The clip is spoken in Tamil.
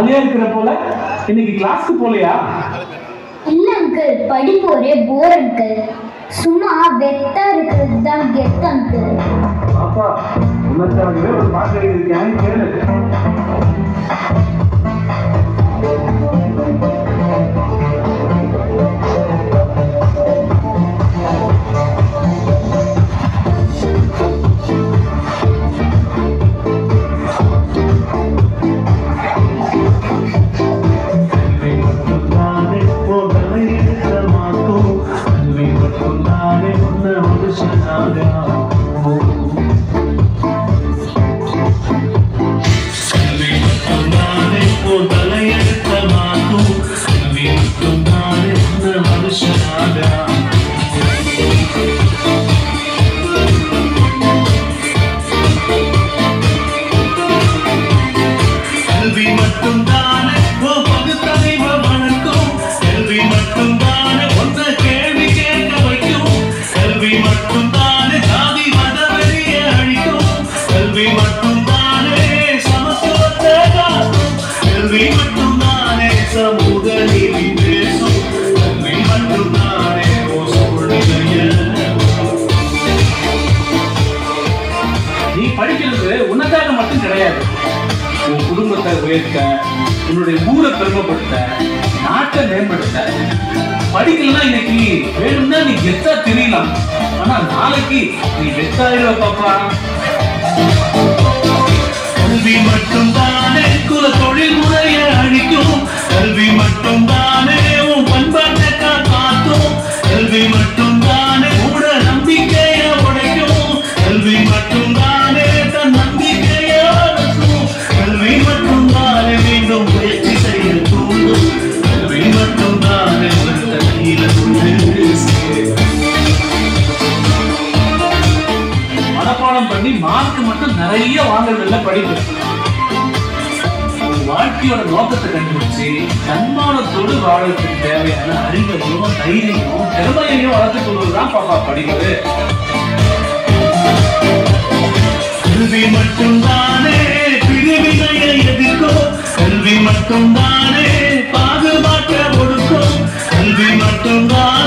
ஜாலியா இருக்கிற போல. இன்னைக்கு கிளாஸ்க்கு போலையா? இல்ல அங்கிள், படிப்பு ஒரே போர் அங்கிள். சும்மா வெத்தா இருக்கிறது தான் கெத் அங்கிள். பாப்பா, உனக்காகவே ஒரு பாட்டு எழுதியிருக்கேன், கேளு. நீ படிக்கிறது உனக்காக மட்டும் கிடையாது. உன் குடும்பத்தை உயர்த்த, உன்னுடைய ஊரை பெருமைப்படுத்த, நாட்டை மேம்படுத்த. படிக்கலன்னா இன்னைக்கு வேணும்னா நீ கெத்தா தெரியலாம், ஆனா நாளைக்கு நீ கெத்தாயிடுவ பாப்பா. கல்வி மட்டும் தானே குல தொழில் முறைய அழிக்கும். கல்வி மட்டும் தானே உன் பண்பாட்டை காப்பாற்றும். கல்வி மட்டும் தானே கூட நம்பிக்கைய உடைக்கும். கல்வி மட்டும் தானே தன் நம்பிக்கைய வளர்க்கும். கல்வி மட்டும் தானே மீண்டும் முயற்சி செய்ய தூண்டும். கல்வி மட்டும் தானே கையில மனப்பாடம் பண்ணி மார்க் மட்டும் நிறைய வாங்குறதுல படிப்பு. வாழ்க்கையோட நோக்கத்தை கண்டுபிடிச்சு தன்மானத்தோடு வாழ்வதற்கு தேவையான அறிவையும் தைரியமும் திறமையையும் வளர்த்துக் கொள்வதுதான் பாப்பா படிப்பு. கல்வி மட்டும் தானே பிரிவினையை எதிர்க்கும். கல்வி மட்டும் தானே பாகுபாட்டை ஒடுக்கும். கல்வி மட்டும் தான்